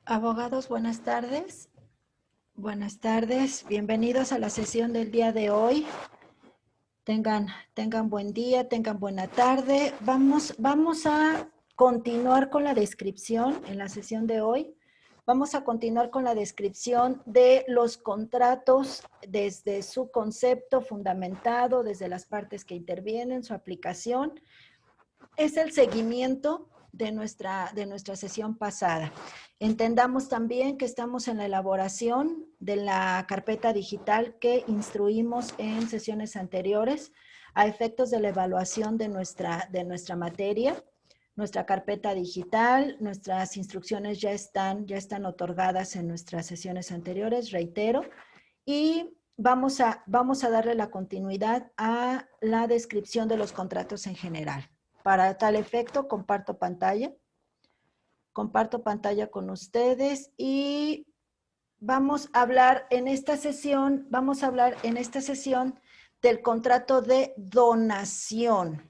Abogados, buenas tardes. Buenas tardes. Bienvenidos a la sesión del día de hoy. Tengan buen día, tengan buena tarde. Vamos a continuar con la descripción en la sesión de hoy. Vamos a continuar con la descripción de los contratos desde su concepto fundamentado, desde las partes que intervienen, su aplicación. Es el seguimiento de nuestra sesión pasada. Entendamos también que estamos en la elaboración de la carpeta digital que instruimos en sesiones anteriores a efectos de la evaluación de nuestra materia. Nuestra carpeta digital, nuestras instrucciones ya están otorgadas en nuestras sesiones anteriores, reitero, y vamos a darle la continuidad a la descripción de los contratos en general. Para tal efecto, comparto pantalla con ustedes y vamos a hablar en esta sesión del contrato de donación.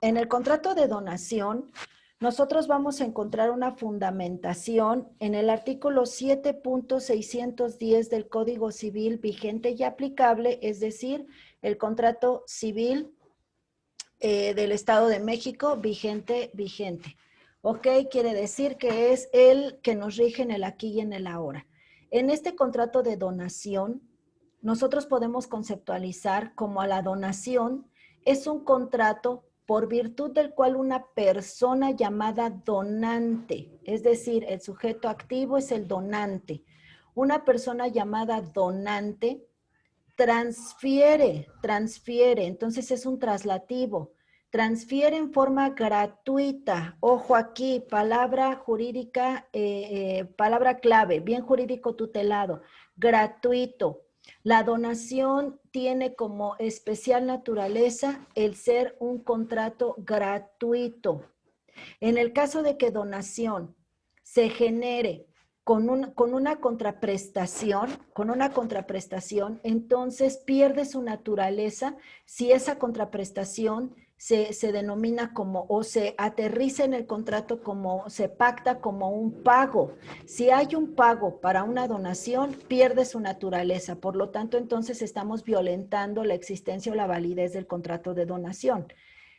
En el contrato de donación, nosotros vamos a encontrar una fundamentación en el artículo 7.610 del Código Civil vigente y aplicable, es decir, el contrato civil del Estado de México vigente. ¿Ok? Quiere decir que es el que nos rige en el aquí y en el ahora. En este contrato de donación, nosotros podemos conceptualizar como a la donación es un contrato por virtud del cual una persona llamada donante, es decir, el sujeto activo es el donante. Una persona llamada donante transfiere, entonces es un traslativo, transfiere en forma gratuita, ojo aquí, palabra jurídica, palabra clave, bien jurídico tutelado, gratuito. La donación tiene como especial naturaleza el ser un contrato gratuito. En el caso de que donación se genere con una contraprestación, entonces pierde su naturaleza si esa contraprestación se denomina como, o se aterriza en el contrato como, se pacta como un pago. Si hay un pago para una donación, pierde su naturaleza. Por lo tanto, entonces estamos violentando la existencia o la validez del contrato de donación.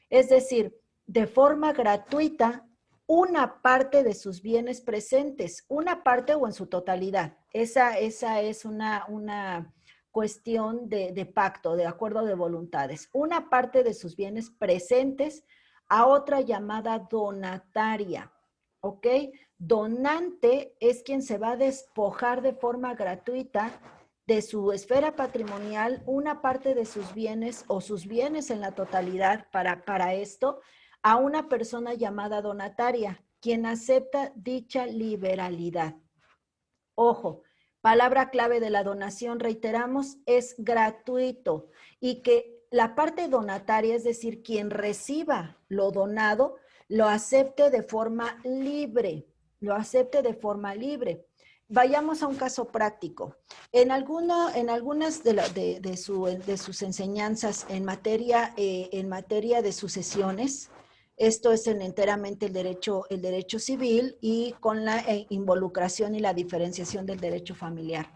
Es decir, de forma gratuita, una parte de sus bienes presentes, una parte o en su totalidad. Esa es una cuestión de pacto, de acuerdo de voluntades. Una parte de sus bienes presentes a otra llamada donataria, ¿ok? Donante es quien se va a despojar de forma gratuita de su esfera patrimonial una parte de sus bienes o sus bienes en la totalidad para esto a una persona llamada donataria, quien acepta dicha liberalidad. Ojo, palabra clave de la donación, reiteramos, es gratuito y que la parte donataria, es decir, quien reciba lo donado, lo acepte de forma libre, Vayamos a un caso práctico. En algunas de sus enseñanzas en materia de sucesiones, esto es enteramente el derecho civil y con la involucración y la diferenciación del derecho familiar.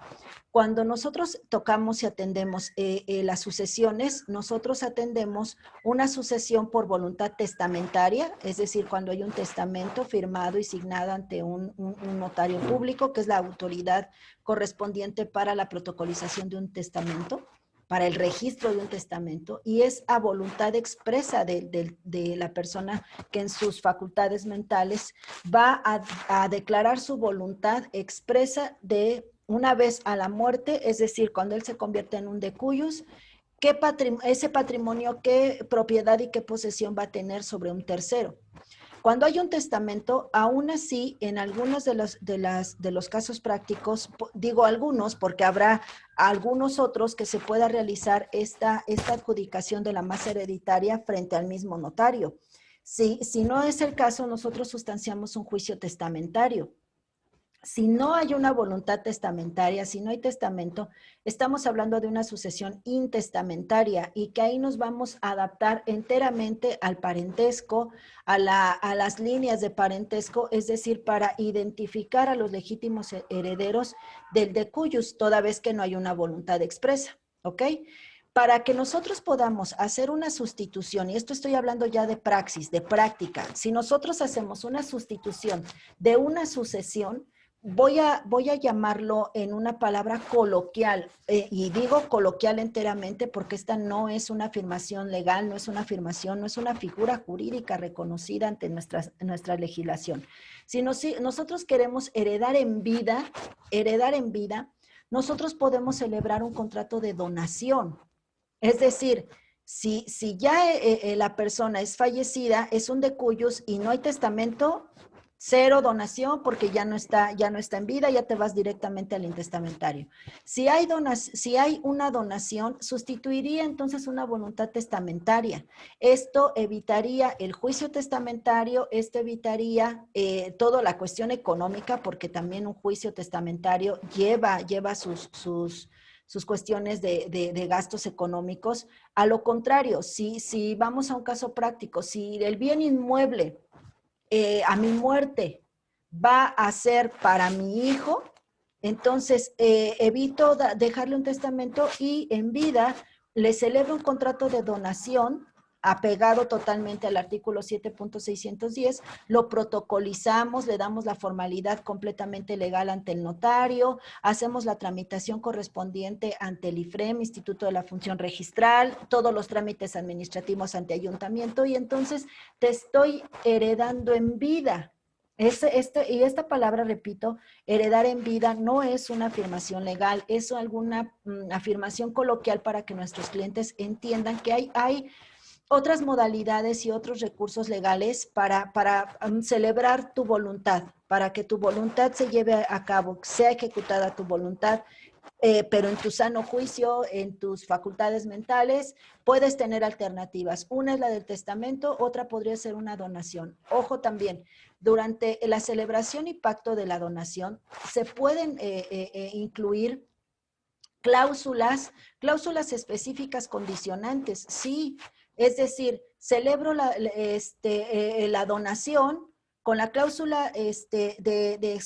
Cuando nosotros tocamos y atendemos las sucesiones, nosotros atendemos una sucesión por voluntad testamentaria, es decir, cuando hay un testamento firmado y signado ante un notario público, que es la autoridad correspondiente para la protocolización de un testamento, para el registro de un testamento, y es a voluntad expresa de la persona que en sus facultades mentales va a declarar su voluntad expresa de una vez a la muerte, es decir, cuando él se convierte en un decuyus, ese patrimonio, qué propiedad y qué posesión va a tener sobre un tercero. Cuando hay un testamento, aún así, en algunos de los casos prácticos, digo algunos porque habrá algunos otros que se pueda realizar esta adjudicación de la masa hereditaria frente al mismo notario. Si no es el caso, nosotros sustanciamos un juicio testamentario. Si no hay una voluntad testamentaria, si no hay testamento, estamos hablando de una sucesión intestamentaria y que ahí nos vamos a adaptar enteramente al parentesco, a las líneas de parentesco, es decir, para identificar a los legítimos herederos del decuyus, toda vez que no hay una voluntad expresa, ¿ok? Para que nosotros podamos hacer una sustitución, y esto estoy hablando ya de praxis, de práctica, si nosotros hacemos una sustitución de una sucesión, voy a llamarlo en una palabra coloquial, y digo coloquial enteramente porque esta no es una afirmación legal, no es una afirmación, no es una figura jurídica reconocida ante nuestra legislación. Si nosotros queremos heredar en vida, nosotros podemos celebrar un contrato de donación. Es decir, si ya la persona es fallecida, es un decuyus y no hay testamento, cero donación porque ya no está en vida, ya te vas directamente al intestamentario. Si hay una donación, sustituiría entonces una voluntad testamentaria. Esto evitaría el juicio testamentario, esto evitaría toda la cuestión económica, porque también un juicio testamentario lleva sus cuestiones de gastos económicos. A lo contrario, si vamos a un caso práctico, si el bien inmueble a mi muerte va a ser para mi hijo, entonces evito dejarle un testamento y en vida le celebro un contrato de donación apegado totalmente al artículo 7.610, lo protocolizamos, le damos la formalidad completamente legal ante el notario, hacemos la tramitación correspondiente ante el IFREM, Instituto de la Función Registral, todos los trámites administrativos ante ayuntamiento, y entonces te estoy heredando en vida. Y esta palabra, repito, heredar en vida no es una afirmación legal, es alguna afirmación coloquial para que nuestros clientes entiendan que hay otras modalidades y otros recursos legales para celebrar tu voluntad, para que tu voluntad se lleve a cabo, sea ejecutada tu voluntad, pero en tu sano juicio, en tus facultades mentales, puedes tener alternativas. Una es la del testamento, otra podría ser una donación. Ojo también, durante la celebración y pacto de la donación, se pueden incluir cláusulas específicas condicionantes, sí. Es decir, celebro la donación con la cláusula de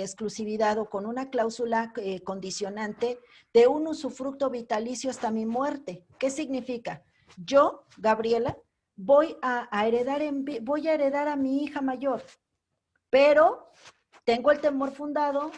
exclusividad o con una cláusula condicionante de un usufructo vitalicio hasta mi muerte. ¿Qué significa? Yo, Gabriela, voy a heredar a mi hija mayor, pero tengo el temor fundado,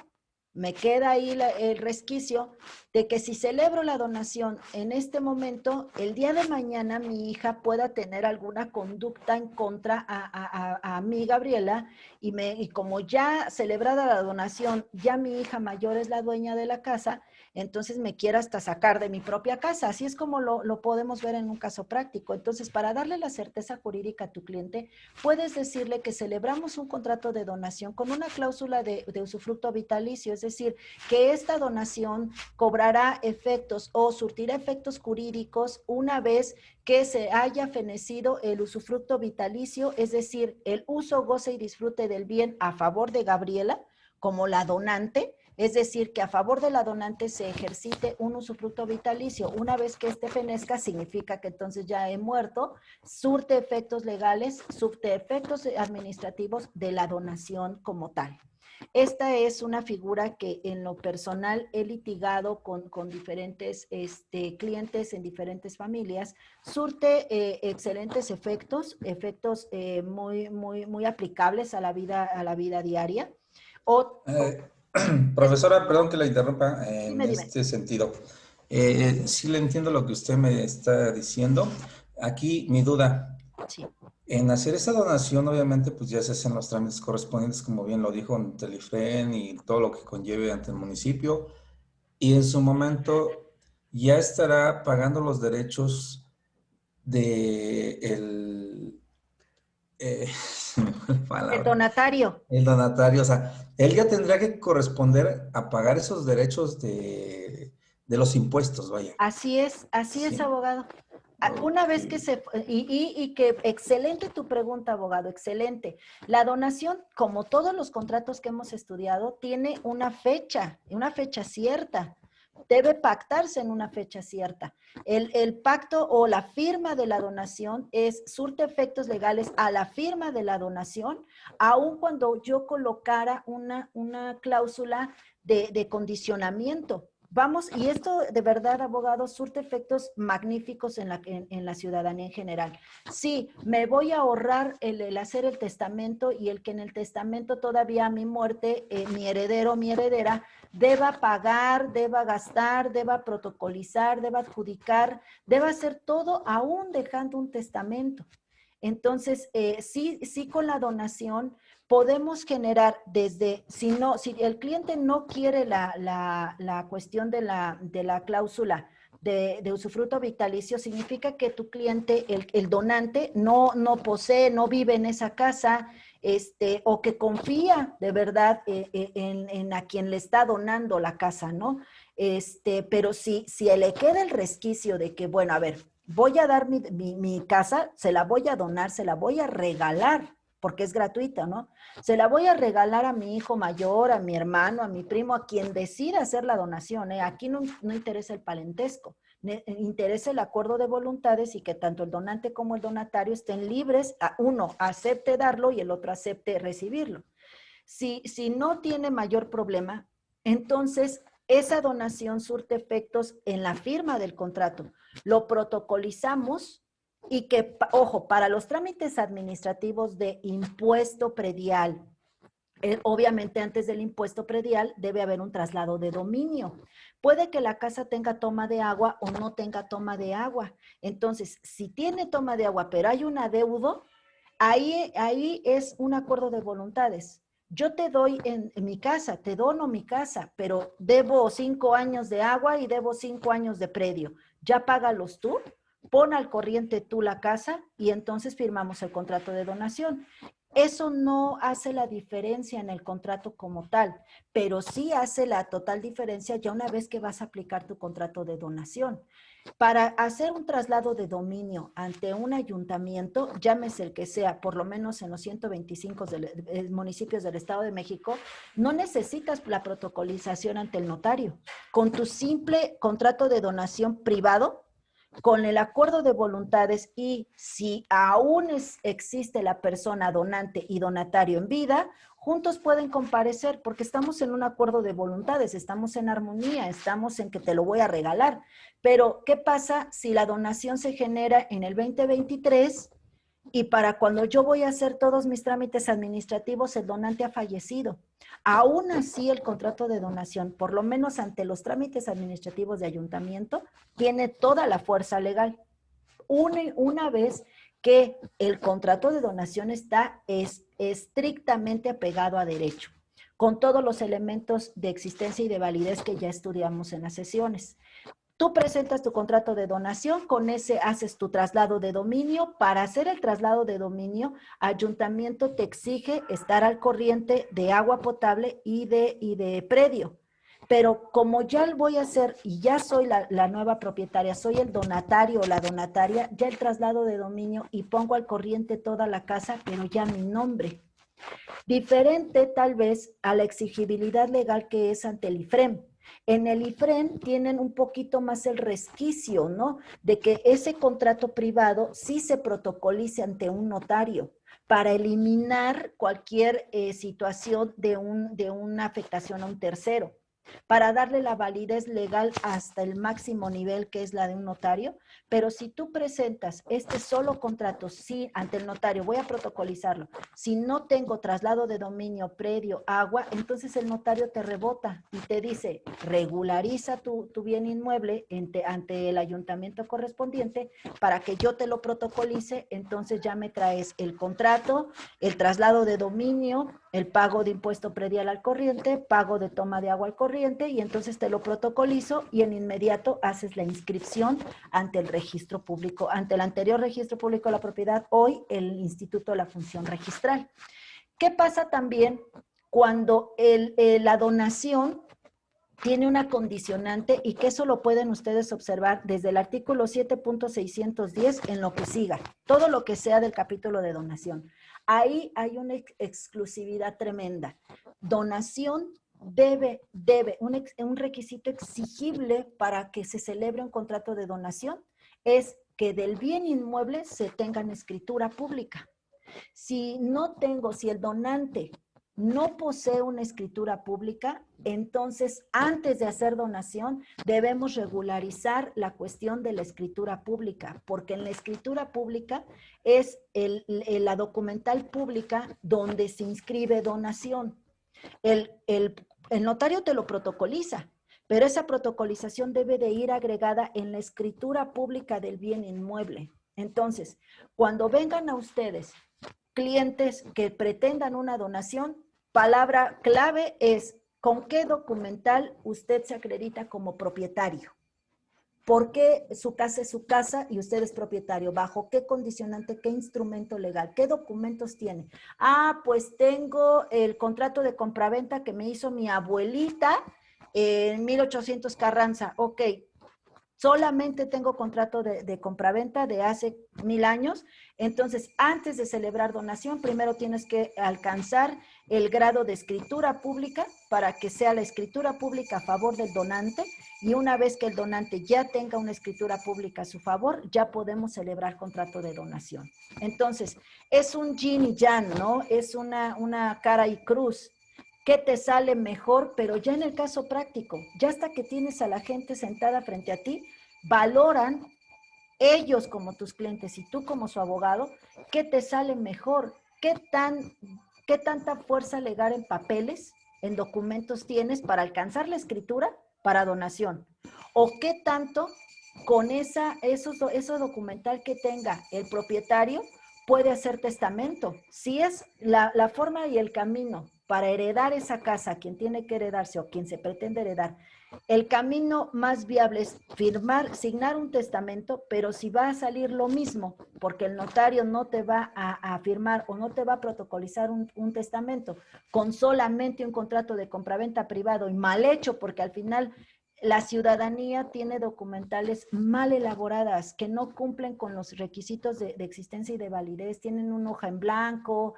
me queda ahí el resquicio de que si celebro la donación en este momento, el día de mañana mi hija pueda tener alguna conducta en contra a mí, Gabriela, y como ya celebrada la donación, ya mi hija mayor es la dueña de la casa, entonces me quiera hasta sacar de mi propia casa. Así es como lo podemos ver en un caso práctico. Entonces, para darle la certeza jurídica a tu cliente, puedes decirle que celebramos un contrato de donación con una cláusula de usufructo vitalicio, es decir, que esta donación cobrará efectos o surtirá efectos jurídicos una vez que se haya fenecido el usufructo vitalicio, es decir, el uso, goce y disfrute del bien a favor de Gabriela como la donante. Es decir, que a favor de la donante se ejercite un usufructo vitalicio. Una vez que este fenezca, significa que entonces ya he muerto, surte efectos legales, surte efectos administrativos de la donación como tal. Esta es una figura que en lo personal he litigado con diferentes clientes en diferentes familias, surte excelentes efectos muy aplicables a la vida diaria. Profesora, perdón que la interrumpa en Dime. este sentido. Sí le entiendo lo que usted me está diciendo. Aquí mi duda. Sí. En hacer esa donación, obviamente, pues ya se hacen los trámites correspondientes, como bien lo dijo, ante el IFREN y todo lo que conlleve ante el municipio. Y en su momento ya estará pagando los derechos de El donatario. el donatario. O sea, él ya tendrá que corresponder a pagar esos derechos de los impuestos, vaya. Así es, Sí. abogado. Una vez que y que excelente tu pregunta, abogado, excelente. La donación, como todos los contratos que hemos estudiado, tiene una fecha cierta. Debe pactarse en una fecha cierta. El pacto o la firma de la donación surte efectos legales a la firma de la donación, aun cuando yo colocara una cláusula de condicionamiento. Vamos, y esto de verdad, abogado, surte efectos magníficos en la ciudadanía en general. Sí, me voy a ahorrar el hacer el testamento y el que en el testamento todavía a mi muerte, mi heredero, mi heredera, deba pagar, deba gastar, deba protocolizar, deba adjudicar, deba hacer todo aún dejando un testamento. Entonces, sí con la donación podemos generar desde, si el cliente no quiere la cuestión de la cláusula de usufructo vitalicio, significa que tu cliente, el donante, no posee, no vive en esa casa, o que confía de verdad en a quien le está donando la casa, ¿no? Pero si le queda el resquicio de que, bueno, a ver, voy a dar mi casa, se la voy a donar, se la voy a regalar, porque es gratuita, ¿no? Se la voy a regalar a mi hijo mayor, a mi hermano, a mi primo, a quien decida hacer la donación, ¿eh? Aquí no interesa el parentesco, interesa el acuerdo de voluntades y que tanto el donante como el donatario estén libres, uno acepte darlo y el otro acepte recibirlo. Si no tiene mayor problema, entonces esa donación surte efectos en la firma del contrato. Lo protocolizamos y que, ojo, para los trámites administrativos de impuesto predial, obviamente antes del impuesto predial debe haber un traslado de dominio. Puede que la casa tenga toma de agua o no tenga toma de agua. Entonces, si tiene toma de agua, pero hay un adeudo, ahí es un acuerdo de voluntades. Yo te doy en mi casa, te dono mi casa, pero debo 5 años de agua y debo 5 años de predio. Ya págalos tú, pon al corriente tú la casa y entonces firmamos el contrato de donación. Eso no hace la diferencia en el contrato como tal, pero sí hace la total diferencia ya una vez que vas a aplicar tu contrato de donación. Para hacer un traslado de dominio ante un ayuntamiento, llámese el que sea, por lo menos en los 125 municipios del Estado de México, no necesitas la protocolización ante el notario. Con tu simple contrato de donación privado, con el acuerdo de voluntades y si aún existe la persona donante y donatario en vida, juntos pueden comparecer porque estamos en un acuerdo de voluntades, estamos en armonía, estamos en que te lo voy a regalar. Pero, ¿qué pasa si la donación se genera en el 2023 y para cuando yo voy a hacer todos mis trámites administrativos el donante ha fallecido? Aún así, el contrato de donación, por lo menos ante los trámites administrativos de ayuntamiento, tiene toda la fuerza legal. Una vez que el contrato de donación está estrictamente apegado a derecho, con todos los elementos de existencia y de validez que ya estudiamos en las sesiones. Tú presentas tu contrato de donación, con ese haces tu traslado de dominio. Para hacer el traslado de dominio, ayuntamiento te exige estar al corriente de agua potable y de predio. Pero como ya voy a hacer y ya soy la nueva propietaria, soy el donatario o la donataria, ya el traslado de dominio y pongo al corriente toda la casa, pero ya mi nombre. Diferente tal vez a la exigibilidad legal que es ante el IFREM. En el IFREM tienen un poquito más el resquicio, ¿no? De que ese contrato privado sí se protocolice ante un notario para eliminar cualquier situación de una afectación a un tercero, para darle la validez legal hasta el máximo nivel que es la de un notario. Pero si tú presentas este solo contrato, sí, ante el notario, voy a protocolizarlo, si no tengo traslado de dominio, predio, agua, entonces el notario te rebota y te dice, regulariza tu bien inmueble ante el ayuntamiento correspondiente para que yo te lo protocolice. Entonces ya me traes el contrato, el traslado de dominio, el pago de impuesto predial al corriente, pago de toma de agua al corriente, y entonces te lo protocolizo y en inmediato haces la inscripción ante el registro público, ante el anterior registro público de la propiedad, hoy el Instituto de la Función Registral. ¿Qué pasa también cuando la donación tiene una condicionante y que eso lo pueden ustedes observar desde el artículo 7.610 en lo que siga, todo lo que sea del capítulo de donación. Ahí hay una exclusividad tremenda. Donación debe un requisito exigible para que se celebre un contrato de donación es que del bien inmueble se tenga en escritura pública. Si el donante no posee una escritura pública, entonces antes de hacer donación debemos regularizar la cuestión de la escritura pública, porque en la escritura pública es la documental pública donde se inscribe donación. El notario te lo protocoliza, pero esa protocolización debe de ir agregada en la escritura pública del bien inmueble. Entonces, cuando vengan a ustedes clientes que pretendan una donación, palabra clave es ¿con qué documental usted se acredita como propietario? ¿Por qué su casa es su casa y usted es propietario? ¿Bajo qué condicionante, qué instrumento legal? ¿Qué documentos tiene? Ah, pues tengo el contrato de compraventa que me hizo mi abuelita en 1800 Carranza. Ok, solamente tengo contrato de compraventa de hace 1000 años. Entonces, antes de celebrar donación, primero tienes que alcanzar el grado de escritura pública para que sea la escritura pública a favor del donante. Y una vez que el donante ya tenga una escritura pública a su favor, ya podemos celebrar contrato de donación. Entonces, es un yin y yang, ¿no? Es una cara y cruz. ¿Qué te sale mejor? Pero ya en el caso práctico, ya hasta que tienes a la gente sentada frente a ti, valoran ellos como tus clientes y tú como su abogado, ¿qué te sale mejor? ¿Qué tanta fuerza legal en papeles, en documentos tienes para alcanzar la escritura para donación? ¿O qué tanto con eso documental que tenga el propietario puede hacer testamento? Si es la forma y el camino para heredar esa casa, quien tiene que heredarse o quien se pretende heredar, el camino más viable es signar un testamento, pero si va a salir lo mismo, porque el notario no te va a firmar o no te va a protocolizar un testamento con solamente un contrato de compraventa privado y mal hecho, porque al final la ciudadanía tiene documentales mal elaboradas que no cumplen con los requisitos de existencia y de validez, tienen una hoja en blanco.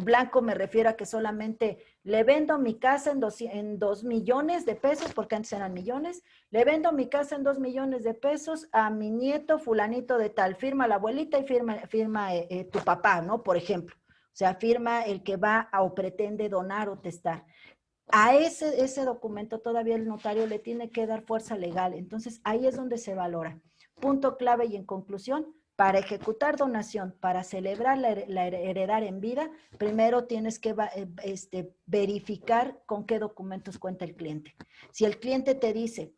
Blanco me refiero a que solamente le vendo mi casa en 2 millones de pesos, porque antes eran millones, le vendo mi casa en 2 millones de pesos a mi nieto fulanito de tal, firma la abuelita y firma tu papá, ¿no? Por ejemplo. O sea, firma el que va o pretende donar o testar. A ese documento todavía el notario le tiene que dar fuerza legal. Entonces, ahí es donde se valora. Punto clave y en conclusión, para ejecutar donación, para celebrar la heredar en vida, primero tienes que verificar con qué documentos cuenta el cliente. Si el cliente te dice,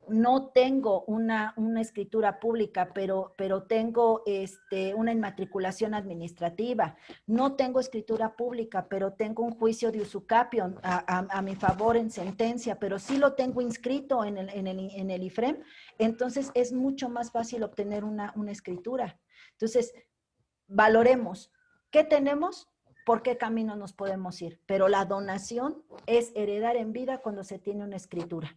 no tengo una escritura pública, pero tengo una inmatriculación administrativa. No tengo escritura pública, pero tengo un juicio de usucapión a mi favor en sentencia, pero sí lo tengo inscrito en el IFREM. Entonces, es mucho más fácil obtener una escritura. Entonces, valoremos qué tenemos, por qué camino nos podemos ir. Pero la donación es heredar en vida cuando se tiene una escritura.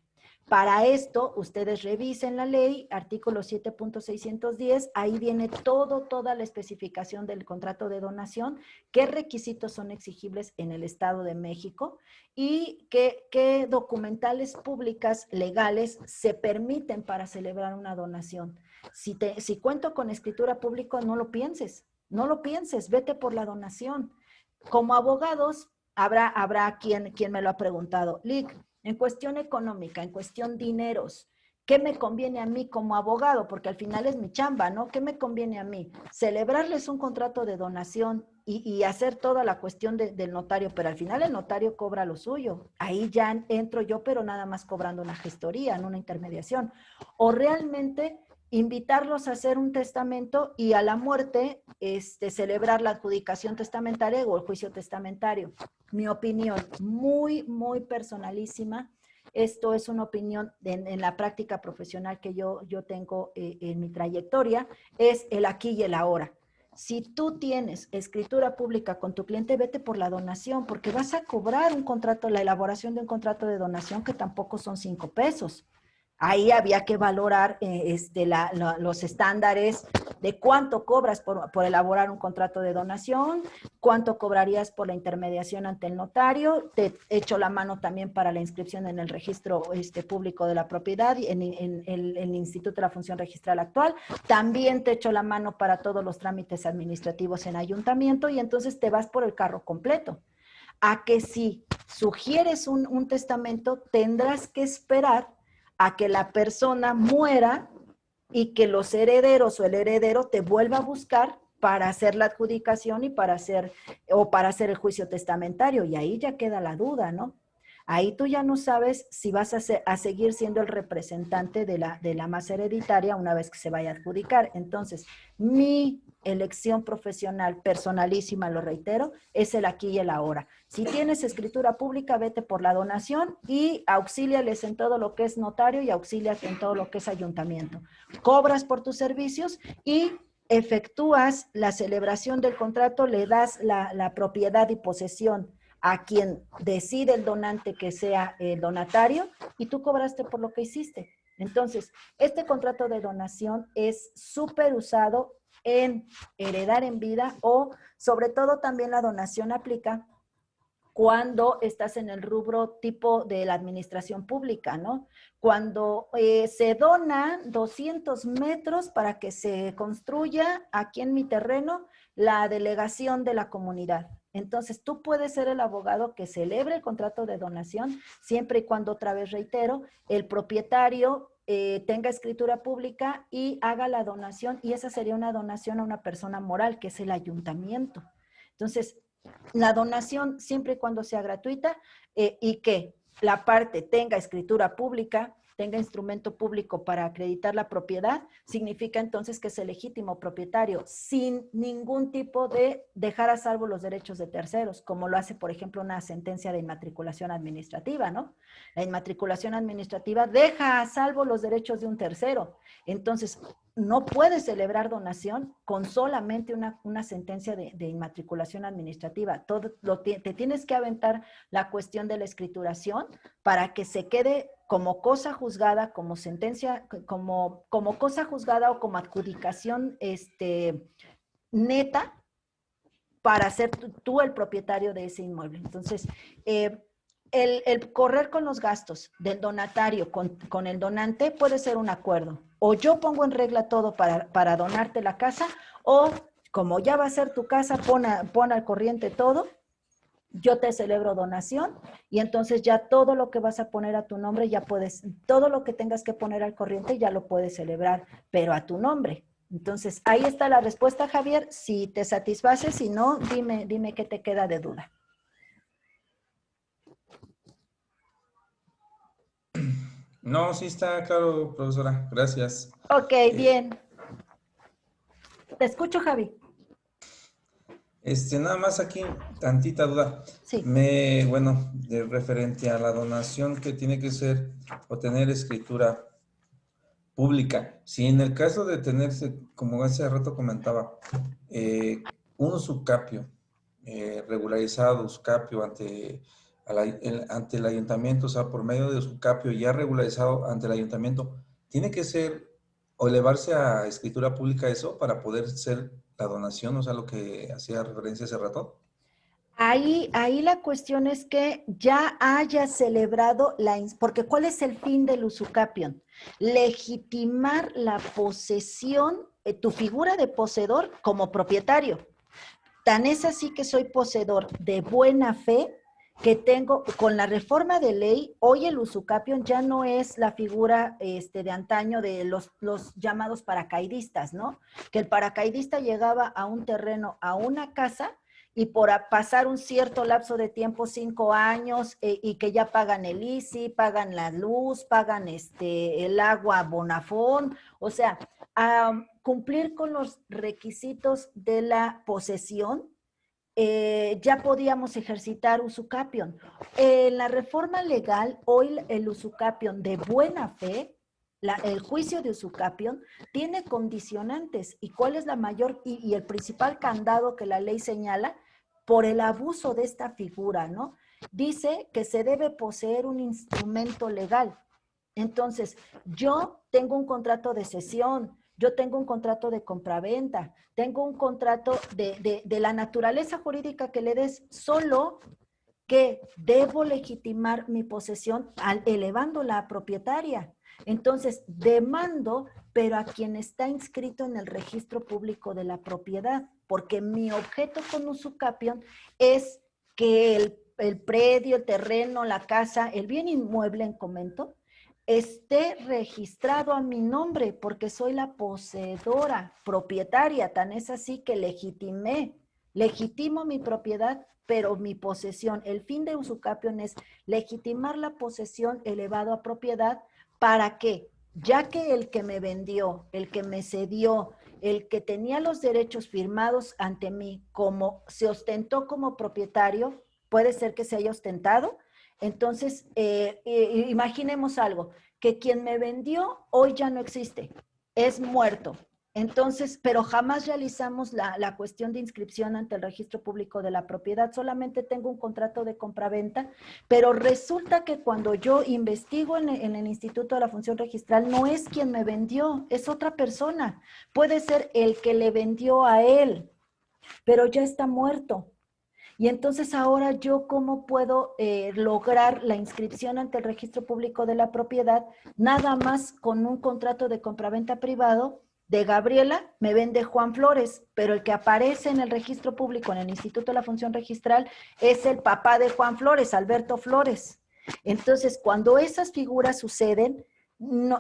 Para esto, ustedes revisen la ley, artículo 7.610, ahí viene toda la especificación del contrato de donación, qué requisitos son exigibles en el Estado de México y qué documentales públicas legales se permiten para celebrar una donación. Si cuento con escritura pública, no lo pienses, vete por la donación. Como abogados, habrá quien me lo ha preguntado, Lic, en cuestión económica, en cuestión dineros, ¿qué me conviene a mí como abogado? Porque al final es mi chamba, ¿no? ¿Qué me conviene a mí? Celebrarles un contrato de donación y hacer toda la cuestión del notario, pero al final el notario cobra lo suyo. Ahí ya entro yo, pero nada más cobrando una gestoría, no una intermediación. O realmente invitarlos a hacer un testamento y a la muerte celebrar la adjudicación testamentaria o el juicio testamentario. Mi opinión, muy personalísima. Esto es una opinión en la práctica profesional que yo tengo en mi trayectoria, es el aquí y el ahora. Si tú tienes escritura pública con tu cliente, vete por la donación, porque vas a cobrar un contrato, la elaboración de un contrato de donación que tampoco son 5 pesos. Ahí había que valorar los estándares de cuánto cobras por elaborar un contrato de donación, cuánto cobrarías por la intermediación ante el notario. Te echo la mano también para la inscripción en el registro público de la propiedad, en el Instituto de la Función Registral actual. También te echo la mano para todos los trámites administrativos en ayuntamiento y entonces te vas por el carro completo. A que si sugieres un testamento, tendrás que esperar a que la persona muera y que los herederos o el heredero te vuelva a buscar para hacer la adjudicación y para hacer el juicio testamentario. Y ahí ya queda la duda, ¿no? Ahí tú ya no sabes si vas a seguir siendo el representante de la masa hereditaria una vez que se vaya a adjudicar. Entonces, mi elección profesional personalísima, lo reitero, es el aquí y el ahora. Si tienes escritura pública, vete por la donación y auxíliales en todo lo que es notario y auxíliate en todo lo que es ayuntamiento. Cobras por tus servicios y efectúas la celebración del contrato, le das la propiedad y posesión a quien decide el donante que sea el donatario y tú cobraste por lo que hiciste. Entonces, este contrato de donación es súper usado en heredar en vida o sobre todo también la donación aplica cuando estás en el rubro tipo de la administración pública, ¿no? Cuando se donan 200 metros para que se construya aquí en mi terreno la delegación de la comunidad. Entonces, tú puedes ser el abogado que celebre el contrato de donación, siempre y cuando, otra vez reitero, el propietario tenga escritura pública y haga la donación, y esa sería una donación a una persona moral, que es el ayuntamiento. Entonces, la donación, siempre y cuando sea gratuita y que la parte tenga escritura pública, tenga instrumento público para acreditar la propiedad, significa entonces que es el legítimo propietario, sin ningún tipo de dejar a salvo los derechos de terceros, como lo hace, por ejemplo, una sentencia de inmatriculación administrativa, ¿no? La inmatriculación administrativa deja a salvo los derechos de un tercero. Entonces, no puedes celebrar donación con solamente una sentencia de inmatriculación administrativa. Te tienes que aventar la cuestión de la escrituración para que se quede como cosa juzgada, como sentencia, como cosa juzgada o como adjudicación neta para ser tú el propietario de ese inmueble. Entonces, el correr con los gastos del donatario con el donante puede ser un acuerdo. O yo pongo en regla todo para donarte la casa, o como ya va a ser tu casa, pon al corriente todo, yo te celebro donación y entonces ya todo lo que vas a poner a tu nombre, ya puedes, todo lo que tengas que poner al corriente ya lo puedes celebrar, pero a tu nombre. Entonces, ahí está la respuesta, Javier. Si te satisface, si no, dime qué te queda de duda. No, sí está claro, profesora. Gracias. Ok, bien. Te escucho, Javi. Nada más aquí, tantita duda. Sí. Bueno, de referente a la donación que tiene que ser o tener escritura pública. Si en el caso de tenerse, como hace rato comentaba, un usucapio, regularizado usucapio ante el ayuntamiento, o sea, por medio de usucapio ya regularizado ante el ayuntamiento, tiene que ser o elevarse a escritura pública eso para poder ser la donación, o sea, lo que hacía referencia hace rato. Ahí la cuestión es que ya haya celebrado porque ¿cuál es el fin del usucapión? Legitimar la posesión, tu figura de poseedor como propietario. Tan es así que soy poseedor de buena fe que tengo, con la reforma de ley, hoy el usucapión ya no es la figura de antaño de los llamados paracaidistas, ¿no? Que el paracaidista llegaba a un terreno, a una casa, y por pasar un cierto lapso de tiempo, 5 años, y que ya pagan el ICI, pagan la luz, pagan el agua Bonafón, o sea, cumplir con los requisitos de la posesión, ya podíamos ejercitar usucapión. En la reforma legal, hoy el usucapión de buena fe el juicio de usucapión tiene condicionantes. ¿Y cuál es la mayor y el principal candado que la ley señala? Por el abuso de esta figura, ¿no? Dice que se debe poseer un instrumento legal. Entonces, yo tengo un contrato de cesión, yo tengo un contrato de compraventa, tengo un contrato de la naturaleza jurídica que le des, solo que debo legitimar mi posesión elevándola a propietaria. Entonces, demando, pero a quien está inscrito en el registro público de la propiedad, porque mi objeto con usucapión es que el predio, el terreno, la casa, el bien inmueble en comento, esté registrado a mi nombre, porque soy la poseedora, propietaria, tan es así que legitimo mi propiedad, pero mi posesión, el fin de usucapión es legitimar la posesión elevado a propiedad. ¿Para qué? Ya que el que me vendió, el que me cedió, el que tenía los derechos firmados ante mí, como se ostentó como propietario, puede ser que se haya ostentado. Entonces, imaginemos algo, que quien me vendió hoy ya no existe, es muerto. Entonces, pero jamás realizamos la cuestión de inscripción ante el registro público de la propiedad, solamente tengo un contrato de compraventa, pero resulta que cuando yo investigo en el Instituto de la Función Registral, no es quien me vendió, es otra persona. Puede ser el que le vendió a él, pero ya está muerto. Y entonces ahora yo cómo puedo lograr la inscripción ante el registro público de la propiedad, nada más con un contrato de compraventa privado de Gabriela, me vende Juan Flores, pero el que aparece en el registro público en el Instituto de la Función Registral es el papá de Juan Flores, Alberto Flores. Entonces, cuando esas figuras suceden, no,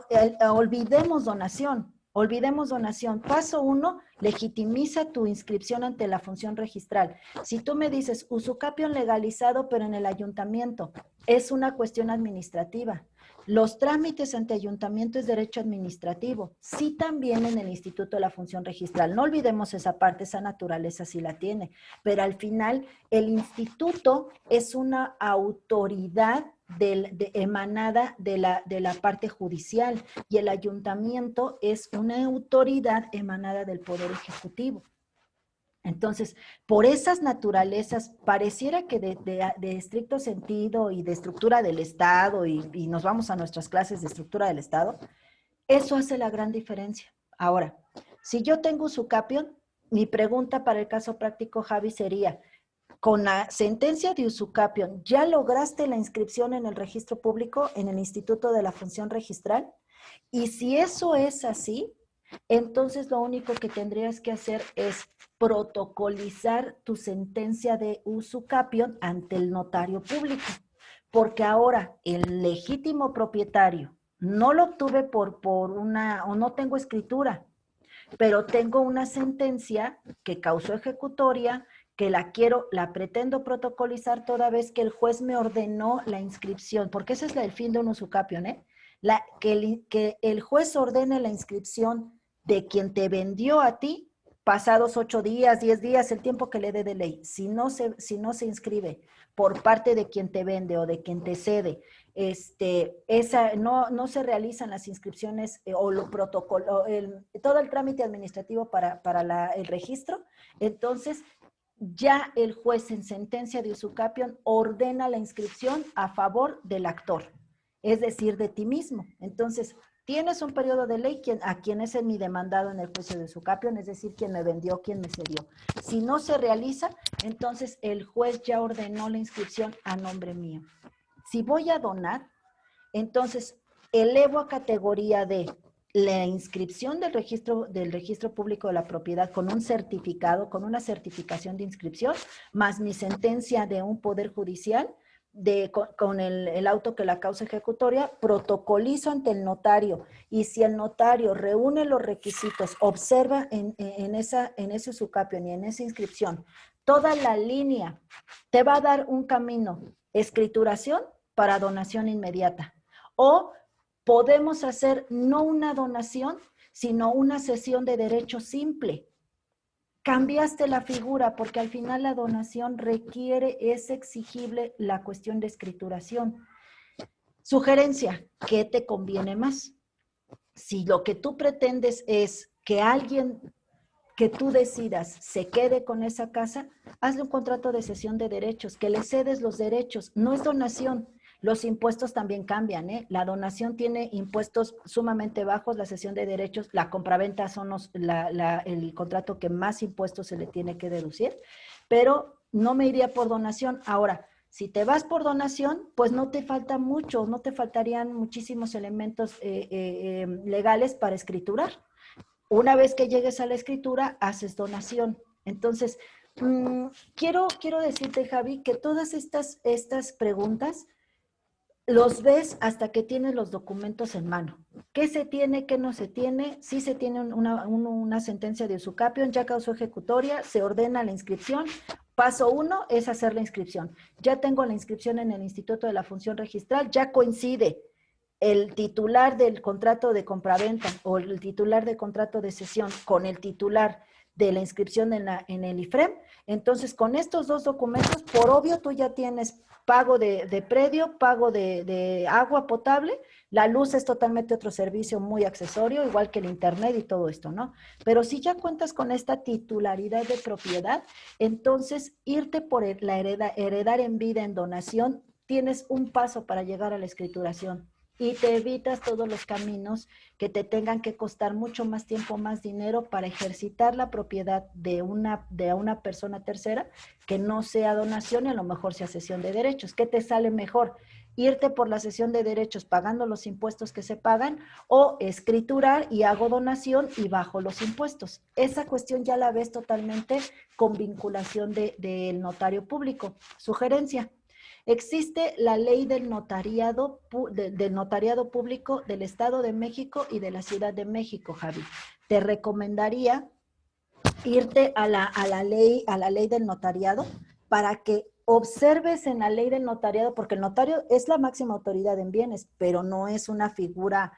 olvidemos donación. Olvidemos donación. Paso 1, legitimiza tu inscripción ante la función registral. Si tú me dices usucapión legalizado, pero en el ayuntamiento, es una cuestión administrativa. Los trámites ante ayuntamiento es derecho administrativo. Sí, también en el Instituto de la Función Registral. No olvidemos esa parte, esa naturaleza sí la tiene. Pero al final, el instituto es una autoridad emanada de la parte judicial y el ayuntamiento es una autoridad emanada del Poder Ejecutivo. Entonces, por esas naturalezas, pareciera que de estricto sentido y de estructura del Estado, y nos vamos a nuestras clases de estructura del Estado, eso hace la gran diferencia. Ahora, si yo tengo usucapión, mi pregunta para el caso práctico, Javi, sería, con la sentencia de usucapión, ¿ya lograste la inscripción en el registro público, en el Instituto de la Función Registral? Y si eso es así, entonces lo único que tendrías que hacer es protocolizar tu sentencia de usucapión ante el notario público, porque ahora el legítimo propietario no lo obtuve o no tengo escritura, pero tengo una sentencia que causó ejecutoria, que la pretendo protocolizar toda vez que el juez me ordenó la inscripción, porque ese es el fin de un usucapión, ¿eh? Que el juez ordene la inscripción de quien te vendió a ti, pasados 8 días, 10 días, el tiempo que le dé de ley. Si no se inscribe por parte de quien te vende o de quien te cede, no se realizan las inscripciones o lo protocolo, todo el trámite administrativo para el registro, entonces ya el juez en sentencia de usucapión ordena la inscripción a favor del actor, es decir, de ti mismo. Entonces, tienes un periodo de ley a quien es mi demandado en el juicio de usucapión, es decir, quien me vendió, quien me cedió. Si no se realiza, entonces el juez ya ordenó la inscripción a nombre mío. Si voy a donar, entonces elevo a categoría de la inscripción del registro público de la propiedad con un certificado, con una certificación de inscripción, más mi sentencia de un poder judicial, con el auto que la causa ejecutoria, protocolizo ante el notario, y si el notario reúne los requisitos, observa en ese usucapión y en esa inscripción toda la línea, te va a dar un camino: escrituración para donación inmediata, o podemos hacer no una donación, sino una cesión de derecho simple. Cambiaste la figura, porque al final la donación es exigible la cuestión de escrituración. Sugerencia, ¿qué te conviene más? Si lo que tú pretendes es que alguien que tú decidas se quede con esa casa, hazle un contrato de cesión de derechos, que le cedes los derechos, no es donación. Los impuestos también cambian, ¿eh? La donación tiene impuestos sumamente bajos, la cesión de derechos, la compraventa son el contrato que más impuestos se le tiene que deducir, pero no me iría por donación. Ahora, si te vas por donación, pues no te falta mucho, no te faltarían muchísimos elementos legales para escriturar. Una vez que llegues a la escritura, haces donación. Entonces, quiero decirte, Javi, que todas estas preguntas los ves hasta que tienes los documentos en mano. ¿Qué se tiene, qué no se tiene? Si se tiene una sentencia de usucapio, ya causó ejecutoria, se ordena la inscripción. Paso 1 es hacer la inscripción. Ya tengo la inscripción en el Instituto de la Función Registral, ya coincide el titular del contrato de compraventa o el titular del contrato de cesión con el titular de la inscripción en el IFREM. Entonces, con estos dos documentos, por obvio, tú ya tienes pago de predio, pago de agua potable, la luz es totalmente otro servicio muy accesorio, igual que el internet y todo esto, ¿no? Pero si ya cuentas con esta titularidad de propiedad, entonces irte por la heredar en vida, en donación, tienes un paso para llegar a la escrituración y te evitas todos los caminos que te tengan que costar mucho más tiempo, más dinero para ejercitar la propiedad de una persona tercera que no sea donación y a lo mejor sea cesión de derechos. ¿Qué te sale mejor? Irte por la cesión de derechos pagando los impuestos que se pagan o escriturar y hago donación y bajo los impuestos. Esa cuestión ya la ves totalmente con vinculación del notario público. Sugerencia. Existe la ley del notariado público del Estado de México y de la Ciudad de México, Javi. Te recomendaría irte a la ley del notariado para que observes en la ley del notariado, porque el notario es la máxima autoridad en bienes, pero no es una figura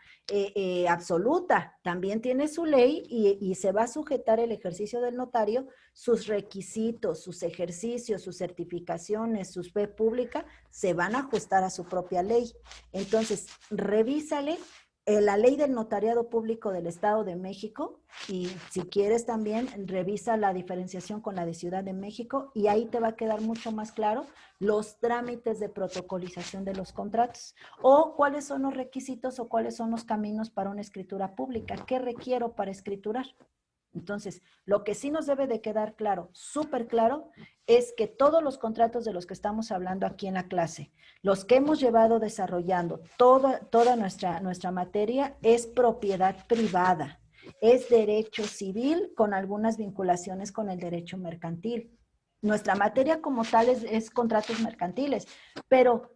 absoluta. También tiene su ley y se va a sujetar el ejercicio del notario, sus requisitos, sus ejercicios, sus certificaciones, su fe pública, se van a ajustar a su propia ley. Entonces, revísale la ley del notariado público del Estado de México y si quieres también revisa la diferenciación con la de Ciudad de México y ahí te va a quedar mucho más claro los trámites de protocolización de los contratos o cuáles son los requisitos o cuáles son los caminos para una escritura pública, qué requiero para escriturar. Entonces, lo que sí nos debe de quedar claro, súper claro, es que todos los contratos de los que estamos hablando aquí en la clase, los que hemos llevado desarrollando, toda nuestra materia es propiedad privada, es derecho civil con algunas vinculaciones con el derecho mercantil. Nuestra materia como tal es contratos mercantiles, pero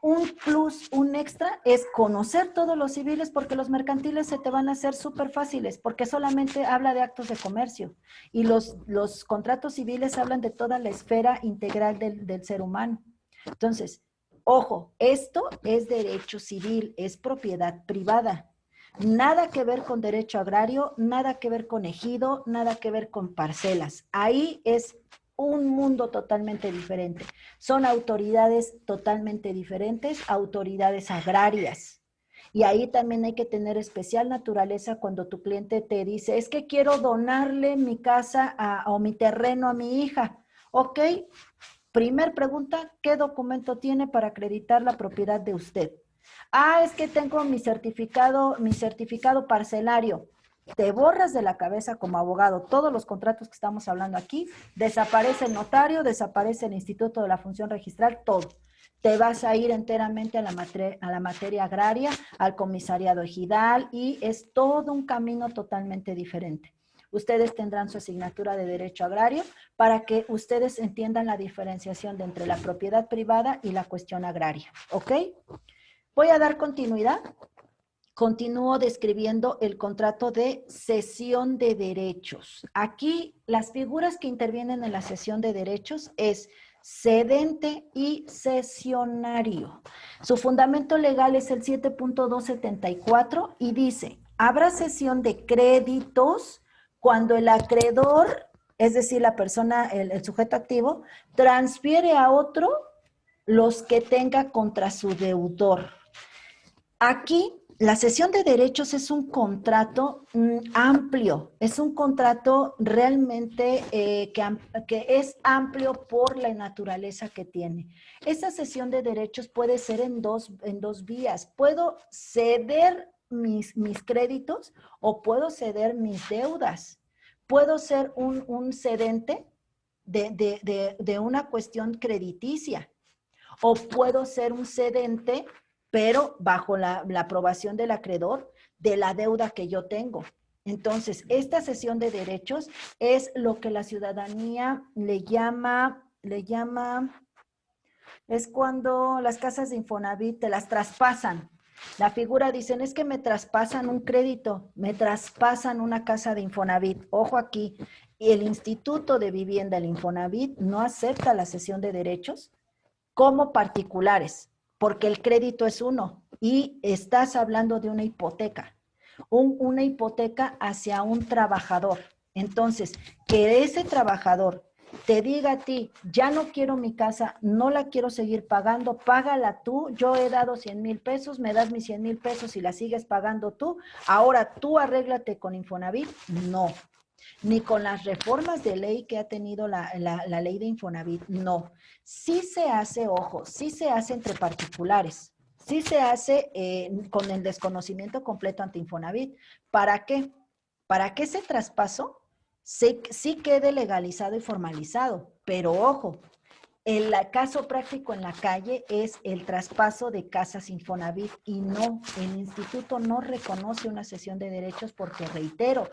un plus, un extra, es conocer todos los civiles porque los mercantiles se te van a hacer súper fáciles porque solamente habla de actos de comercio y los contratos civiles hablan de toda la esfera integral del ser humano. Entonces, ojo, esto es derecho civil, es propiedad privada. Nada que ver con derecho agrario, nada que ver con ejido, nada que ver con parcelas. Ahí es un mundo totalmente diferente. Son autoridades totalmente diferentes, autoridades agrarias. Y ahí también hay que tener especial naturaleza cuando tu cliente te dice, es que quiero donarle mi casa o mi terreno a mi hija. Ok, primer pregunta, ¿qué documento tiene para acreditar la propiedad de usted? Es que tengo mi certificado parcelario. Te borras de la cabeza como abogado todos los contratos que estamos hablando aquí, desaparece el notario, desaparece el Instituto de la Función Registral, todo. Te vas a ir enteramente a la materia agraria, al comisariado ejidal y es todo un camino totalmente diferente. Ustedes tendrán su asignatura de derecho agrario para que ustedes entiendan la diferenciación de entre la propiedad privada y la cuestión agraria, ¿ok? Voy a dar continuidad. Continúo describiendo el contrato de cesión de derechos. Aquí las figuras que intervienen en la cesión de derechos es cedente y cesionario. Su fundamento legal es el 7.274 y dice, habrá cesión de créditos cuando el acreedor, es decir, la persona, el sujeto activo, transfiere a otro los que tenga contra su deudor. Aquí La cesión de derechos es un contrato amplio, es un contrato realmente que es amplio por la naturaleza que tiene. Esa cesión de derechos puede ser en dos vías. Puedo ceder mis créditos o puedo ceder mis deudas. Puedo ser un cedente de una cuestión crediticia o puedo ser un cedente pero bajo la aprobación del acreedor de la deuda que yo tengo. Entonces, esta cesión de derechos es lo que la ciudadanía es cuando las casas de Infonavit te las traspasan. La figura dicen, es que me traspasan un crédito, me traspasan una casa de Infonavit. Ojo aquí, y el Instituto de Vivienda, el Infonavit, no acepta la cesión de derechos como particulares, porque el crédito es uno y estás hablando de una hipoteca, una hipoteca hacia un trabajador. Entonces, que ese trabajador te diga a ti, ya no quiero mi casa, no la quiero seguir pagando, págala tú, yo he dado 100,000 pesos, me das mis 100,000 pesos y la sigues pagando tú, ahora tú arréglate con Infonavit, no. Ni con las reformas de ley que ha tenido la ley de Infonavit, no. Sí se hace, ojo, sí se hace entre particulares, sí se hace con el desconocimiento completo ante Infonavit. ¿Para qué? Para que ese traspaso sí quede legalizado y formalizado, pero ojo, el caso práctico en la calle es el traspaso de casas Infonavit y no, el instituto no reconoce una cesión de derechos porque, reitero,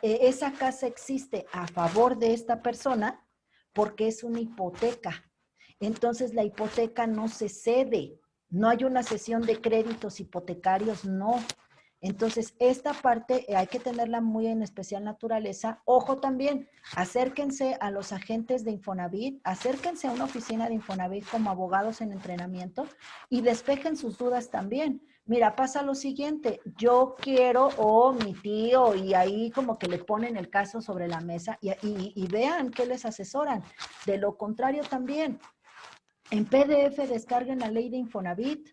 esa casa existe a favor de esta persona porque es una hipoteca. Entonces la hipoteca no se cede, no hay una cesión de créditos hipotecarios, no. Entonces, esta parte hay que tenerla muy en especial naturaleza. Ojo también, acérquense a los agentes de Infonavit, acérquense a una oficina de Infonavit como abogados en entrenamiento y despejen sus dudas también. Mira, pasa lo siguiente, yo quiero, o mi tío, y ahí como que le ponen el caso sobre la mesa y vean qué les asesoran. De lo contrario también, en PDF descarguen la ley de Infonavit,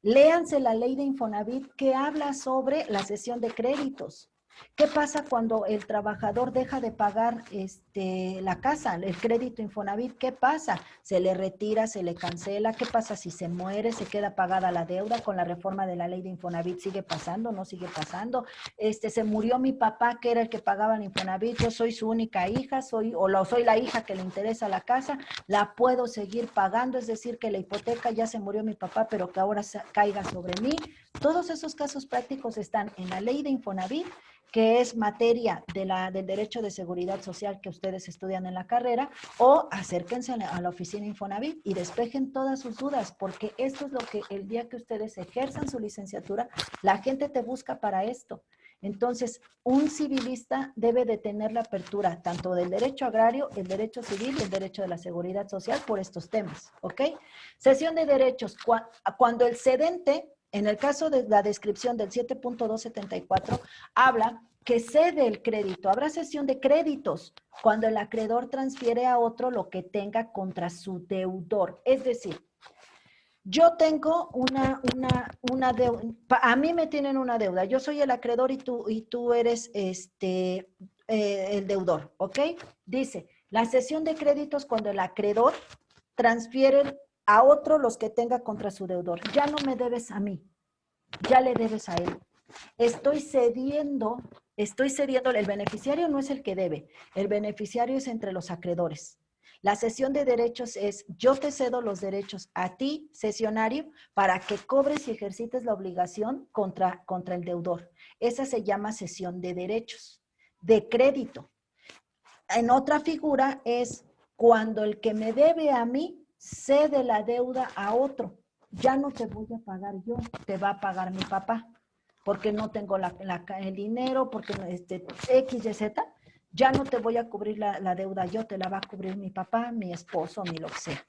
léanse la ley de Infonavit que habla sobre la cesión de créditos. ¿Qué pasa cuando el trabajador deja de pagar la casa, el crédito Infonavit? ¿Qué pasa? ¿Se le retira, se le cancela? ¿Qué pasa si se muere, se queda pagada la deuda? Con la reforma de la ley de Infonavit, ¿sigue pasando, no sigue pasando? Se murió mi papá, que era el que pagaba el Infonavit, yo soy su única hija, soy la hija que le interesa la casa, la puedo seguir pagando, es decir, que la hipoteca ya se murió mi papá, pero que ahora caiga sobre mí. Todos esos casos prácticos están en la ley de Infonavit, que es materia del derecho de seguridad social que ustedes estudian en la carrera, o acérquense a la oficina Infonavit y despejen todas sus dudas, porque esto es lo que el día que ustedes ejerzan su licenciatura, la gente te busca para esto. Entonces, un civilista debe de tener la apertura tanto del derecho agrario, el derecho civil y el derecho de la seguridad social por estos temas, ¿ok? Cesión de derechos. Cuando el cedente, en el caso de la descripción del 7.274, habla que cede el crédito. Habrá cesión de créditos cuando el acreedor transfiere a otro lo que tenga contra su deudor. Es decir, yo tengo una deuda, a mí me tienen una deuda, yo soy el acreedor y tú eres el deudor, ¿ok? Dice, la cesión de créditos cuando el acreedor transfiere a otro los que tenga contra su deudor. Ya no me debes a mí, ya le debes a él. Estoy cediendo, el beneficiario no es el que debe, el beneficiario es entre los acreedores. La cesión de derechos es, yo te cedo los derechos a ti, cesionario, para que cobres y ejercites la obligación contra el deudor. Esa se llama cesión de derechos, de crédito. En otra figura es cuando el que me debe a mí cede la deuda a otro. Ya no te voy a pagar yo, te va a pagar mi papá, porque no tengo el dinero, porque X, Y, Z, ya no te voy a cubrir la deuda yo, te la va a cubrir mi papá, mi esposo, mi lo que sea.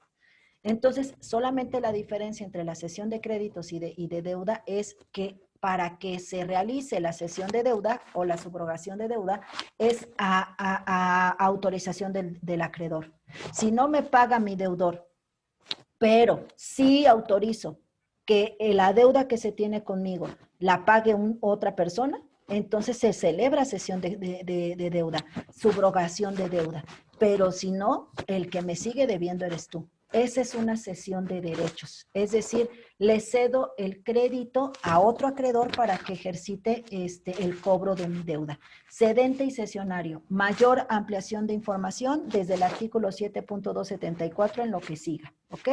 Entonces, solamente la diferencia entre la cesión de créditos y de deuda es que para que se realice la cesión de deuda o la subrogación de deuda es a autorización del acreedor. Si no me paga mi deudor, pero sí autorizo que la deuda que se tiene conmigo la pague otra persona, entonces se celebra cesión de deuda, subrogación de deuda. Pero si no, el que me sigue debiendo eres tú. Esa es una cesión de derechos. Es decir, le cedo el crédito a otro acreedor para que ejercite el cobro de mi deuda. Cedente y cesionario. Mayor ampliación de información desde el artículo 7.274 en lo que siga. ¿Ok?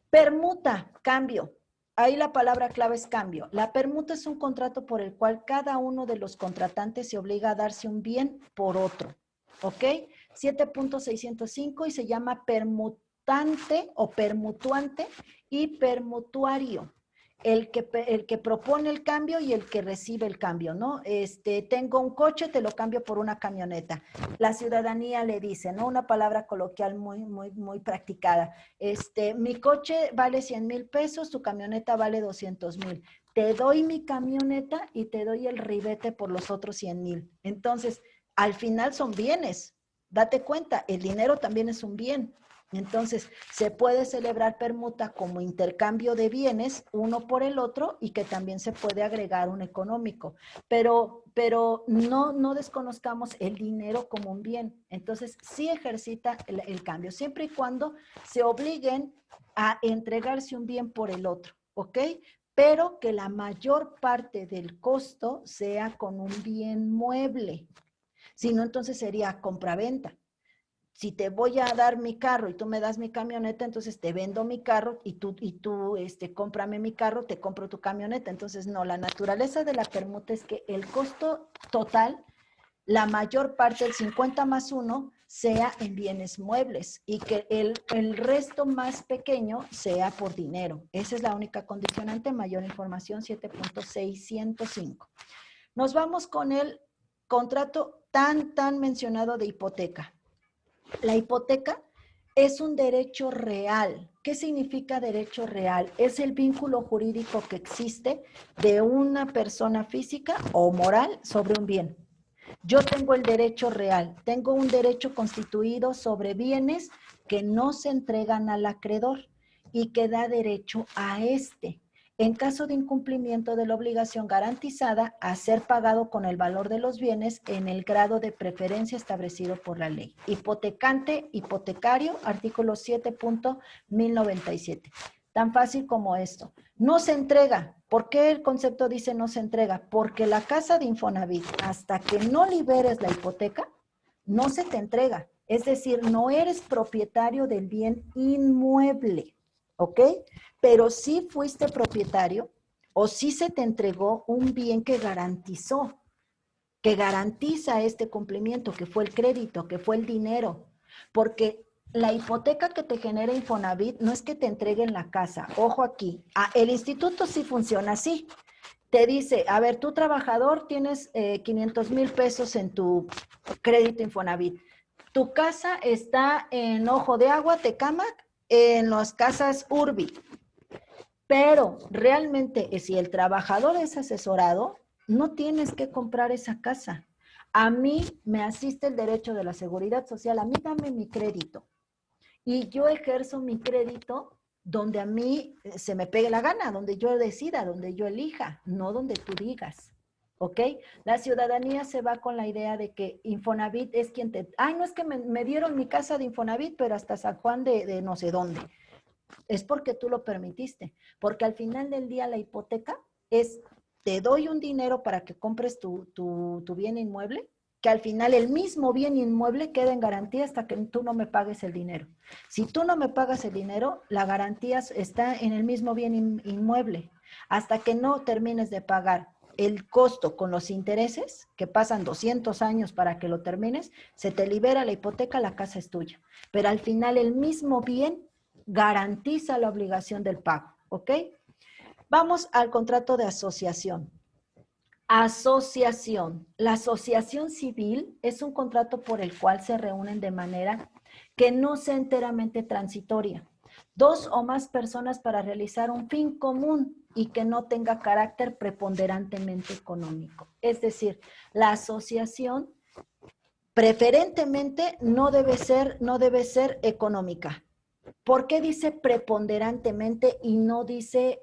Permuta, cambio. Ahí la palabra clave es cambio. La permuta es un contrato por el cual cada uno de los contratantes se obliga a darse un bien por otro. ¿Ok? 7.605 y se llama permutante o permutuante y permutuario. El que propone el cambio y el que recibe el cambio, ¿no? Tengo un coche, te lo cambio por una camioneta. La ciudadanía le dice, ¿no? Una palabra coloquial muy practicada. Mi coche vale 100,000 pesos, tu camioneta vale 200,000. Te doy mi camioneta y te doy el ribete por los otros 100,000. Entonces, al final son bienes. Date cuenta, el dinero también es un bien. Entonces, se puede celebrar permuta como intercambio de bienes uno por el otro y que también se puede agregar un económico, pero no desconozcamos el dinero como un bien. Entonces, sí ejercita el cambio, siempre y cuando se obliguen a entregarse un bien por el otro, ¿ok? Pero que la mayor parte del costo sea con un bien mueble. Si no, entonces sería compraventa. Si te voy a dar mi carro y tú me das mi camioneta, entonces te vendo mi carro y tú cómprame mi carro, te compro tu camioneta. Entonces, no, la naturaleza de la permuta es que el costo total, la mayor parte, el 50 más 1, sea en bienes muebles y que el resto más pequeño sea por dinero. Esa es la única condicionante. Mayor información, 7.605. Nos vamos con el contrato tan mencionado de hipoteca. La hipoteca es un derecho real. ¿Qué significa derecho real? Es el vínculo jurídico que existe de una persona física o moral sobre un bien. Yo tengo el derecho real, tengo un derecho constituido sobre bienes que no se entregan al acreedor y que da derecho a este, en caso de incumplimiento de la obligación garantizada, a ser pagado con el valor de los bienes en el grado de preferencia establecido por la ley. Hipotecante, hipotecario, artículo 7.1097. Tan fácil como esto. No se entrega. ¿Por qué el concepto dice no se entrega? Porque la casa de Infonavit, hasta que no liberes la hipoteca, no se te entrega. Es decir, no eres propietario del bien inmueble, ¿ok? Pero sí fuiste propietario o sí se te entregó un bien que garantizó, que garantiza este cumplimiento, que fue el crédito, que fue el dinero. Porque la hipoteca que te genera Infonavit no es que te entreguen la casa. Ojo aquí, el instituto sí funciona así. Te dice, a ver, tú trabajador tienes 500,000 pesos en tu crédito Infonavit. Tu casa está en Ojo de Agua, Tecámac, en las casas Urbi. Pero realmente, si el trabajador es asesorado, no tienes que comprar esa casa. A mí me asiste el derecho de la seguridad social, a mí dame mi crédito. Y yo ejerzo mi crédito donde a mí se me pegue la gana, donde yo decida, donde yo elija, no donde tú digas. ¿Ok? La ciudadanía se va con la idea de que Infonavit es quien te... Ay, no es que me dieron mi casa de Infonavit, pero hasta San Juan de no sé dónde. Es porque tú lo permitiste. Porque al final del día la hipoteca es, te doy un dinero para que compres tu bien inmueble, que al final el mismo bien inmueble queda en garantía hasta que tú no me pagues el dinero. Si tú no me pagas el dinero, la garantía está en el mismo bien inmueble. Hasta que no termines de pagar el costo con los intereses, que pasan 200 años para que lo termines, se te libera la hipoteca, la casa es tuya. Pero al final el mismo bien garantiza la obligación del pago, ¿ok? Vamos al contrato de asociación. Asociación. La asociación civil es un contrato por el cual se reúnen de manera que no sea enteramente transitoria. Dos o más personas para realizar un fin común y que no tenga carácter preponderantemente económico. Es decir, la asociación preferentemente no debe ser económica. ¿Por qué dice preponderantemente y no dice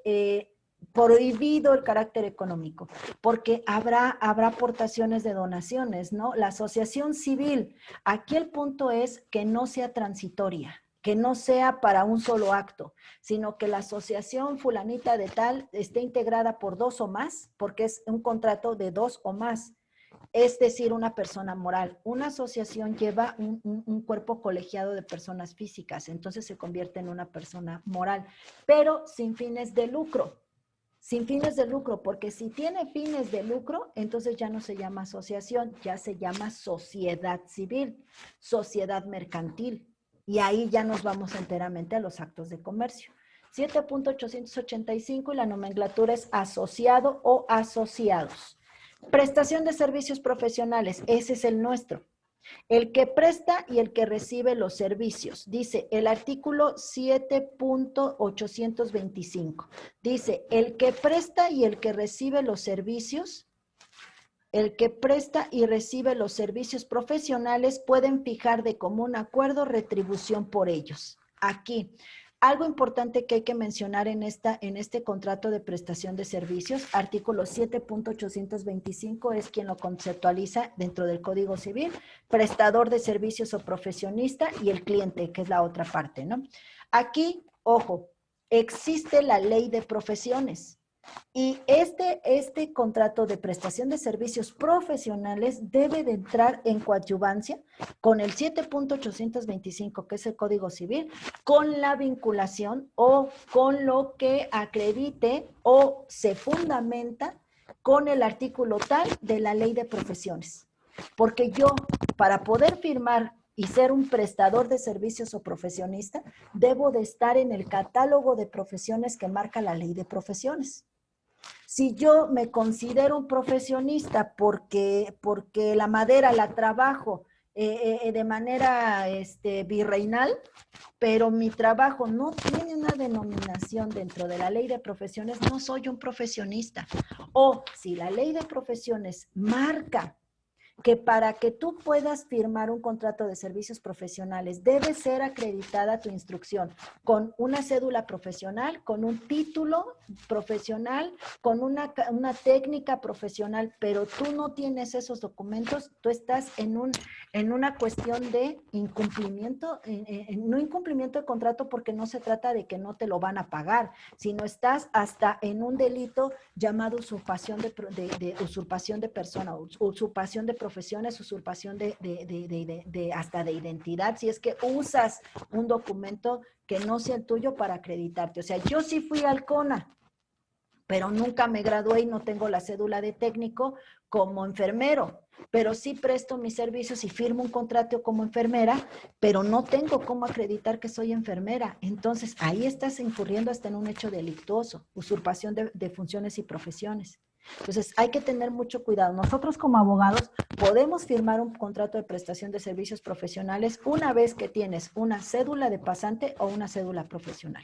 prohibido el carácter económico? Porque habrá aportaciones de donaciones, ¿no? La asociación civil, aquí el punto es que no sea transitoria, que no sea para un solo acto, sino que la asociación fulanita de tal esté integrada por 2 o más, porque es un contrato de 2 o más. Es decir, una persona moral. Una asociación lleva un cuerpo colegiado de personas físicas, entonces se convierte en una persona moral, pero sin fines de lucro. Sin fines de lucro, porque si tiene fines de lucro, entonces ya no se llama asociación, ya se llama sociedad civil, sociedad mercantil. Y ahí ya nos vamos enteramente a los actos de comercio. 7.885 y la nomenclatura es asociado o asociados. Prestación de servicios profesionales, ese es el nuestro. El que presta y el que recibe los servicios. Dice el artículo 7.825. Dice, el que presta y el que recibe los servicios, el que presta y recibe los servicios profesionales pueden fijar de común acuerdo retribución por ellos. Aquí, algo importante que hay que mencionar en este contrato de prestación de servicios, artículo 7.825 es quien lo conceptualiza dentro del Código Civil, prestador de servicios o profesionista y el cliente, que es la otra parte, ¿no? Aquí, ojo, existe la ley de profesiones. Y este contrato de prestación de servicios profesionales debe de entrar en coadyuvancia con el 7.825, que es el Código Civil, con la vinculación o con lo que acredite o se fundamenta con el artículo tal de la Ley de Profesiones. Porque yo, para poder firmar y ser un prestador de servicios o profesionista, debo de estar en el catálogo de profesiones que marca la Ley de Profesiones. Si yo me considero un profesionista porque la madera la trabajo de manera virreinal, pero mi trabajo no tiene una denominación dentro de la ley de profesiones, no soy un profesionista. O si la ley de profesiones marca que para que tú puedas firmar un contrato de servicios profesionales debe ser acreditada tu instrucción con una cédula profesional, con un título profesional, con una técnica profesional, pero tú no tienes esos documentos, tú estás en una cuestión de incumplimiento, no incumplimiento de contrato porque no se trata de que no te lo van a pagar, sino estás hasta en un delito llamado usurpación de persona, usurpación de profesiones, usurpación hasta de identidad, si es que usas un documento que no sea el tuyo para acreditarte. O sea, yo sí fui al CONA, pero nunca me gradué y no tengo la cédula de técnico como enfermero, pero sí presto mis servicios y firmo un contrato como enfermera, pero no tengo cómo acreditar que soy enfermera. Entonces, ahí estás incurriendo hasta en un hecho delictuoso, usurpación de funciones y profesiones. Entonces, hay que tener mucho cuidado. Nosotros como abogados podemos firmar un contrato de prestación de servicios profesionales una vez que tienes una cédula de pasante o una cédula profesional.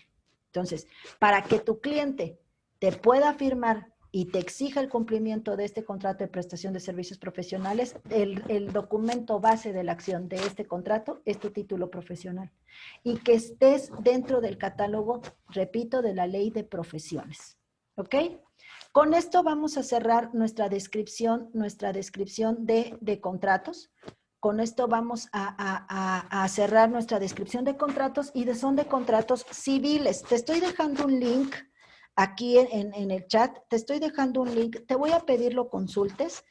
Entonces, para que tu cliente te pueda firmar y te exija el cumplimiento de este contrato de prestación de servicios profesionales, el documento base de la acción de este contrato es tu título profesional. Y que estés dentro del catálogo, repito, de la ley de profesiones. ¿Ok? Con esto vamos a cerrar nuestra descripción de contratos. Con esto vamos a cerrar nuestra descripción de contratos y son de contratos civiles. Te estoy dejando un link aquí en el chat, te estoy dejando un link, te voy a pedir lo consultes,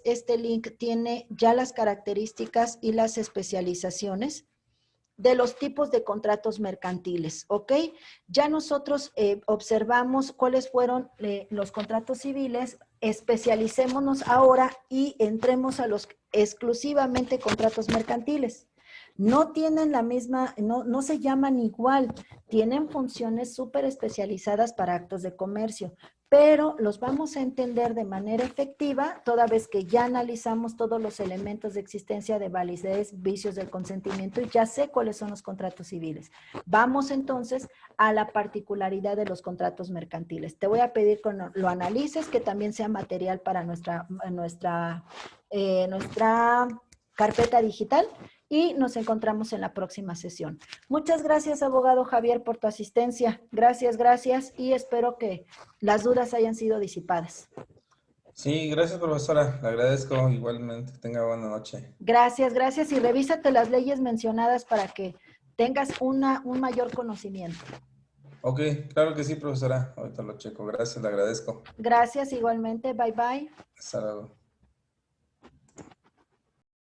Este link tiene ya las características y las especializaciones de los tipos de contratos mercantiles, ¿ok? Ya nosotros observamos cuáles fueron los contratos civiles, especialicémonos ahora y entremos a los exclusivamente contratos mercantiles. No tienen la misma, no se llaman igual, tienen funciones súper especializadas para actos de comercio, pero los vamos a entender de manera efectiva toda vez que ya analizamos todos los elementos de existencia de validez, vicios del consentimiento y ya sé cuáles son los contratos civiles. Vamos entonces a la particularidad de los contratos mercantiles. Te voy a pedir que lo analices, que también sea material para nuestra carpeta digital y nos encontramos en la próxima sesión. Muchas gracias, abogado Javier, por tu asistencia. Gracias, gracias, y espero que las dudas hayan sido disipadas. Sí, gracias, profesora. Le agradezco igualmente. Que tenga buena noche. Gracias, gracias, y revísate las leyes mencionadas para que tengas un mayor conocimiento. Ok, claro que sí, profesora. Ahorita lo checo. Gracias, le agradezco. Gracias igualmente. Bye, bye. Hasta luego.